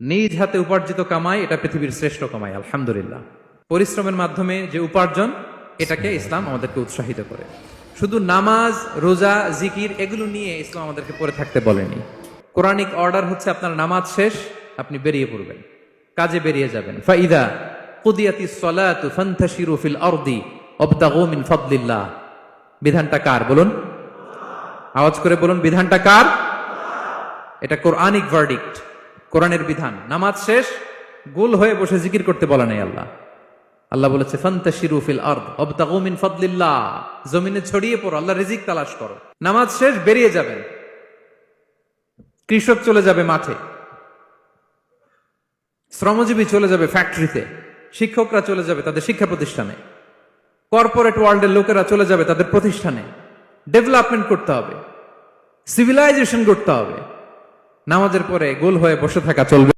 নিজ হাতে উপার্জিত কামাই এটা পৃথিবীর শ্রেষ্ঠ কামাই, আলহামদুলিল্লাহ। পরিশ্রমের মাধ্যমে যে উপার্জন, এটাকে ইসলাম আমাদেরকে উৎসাহিত করে। শুধু নামাজ, রোজা, জিকির এগুলো নিয়ে ইসলাম আমাদেরকে পড়ে থাকতে বলেনি। কোরআনিক অর্ডার হচ্ছে আপনার নামাজ শেষ, আপনি বেরিয়ে পড়বেন, কাজে বেরিয়ে যাবেন। ফাইদা কুদিয়াতিস সালাতু ফান্তাশিরু ফিল আরদি ওয়াবতাগু মিন ফাদলিল্লাহ। বিধানটা কার বলুন? আওয়াজ করে বলুন, বিধানটা কার? এটা কোরআনিক ভার্ডিক্ট, কোরআনের বিধান। নামাজ শেষ, গোল হয়ে বসে জিকির করতে বলা নাই আল্লাহ। আল্লাহ বলেছে ফান্তাশিরু ফিল আরদ ওয়াবতাগু মিন ফাদলিল্লাহ, জমিনে ছড়িয়ে পড়ো, আল্লাহ রিজিক তালাশ করো। নামাজ শেষ, বেরিয়ে যাবেন। কৃষক চলে যাবে মাঠে, শ্রমজীবী চলে যাবে ফ্যাক্টরিতে, শিক্ষকরা চলে যাবে তাদের শিক্ষা প্রতিষ্ঠানে, কর্পোরেট ওয়ার্ল্ডের লোকেরা চলে যাবে তাদের প্রতিষ্ঠানে। ডেভেলপমেন্ট করতে হবে, সিভিলাইজেশন করতে হবে। নামাজের পরে গোল হয়ে বসে থাকা চলবে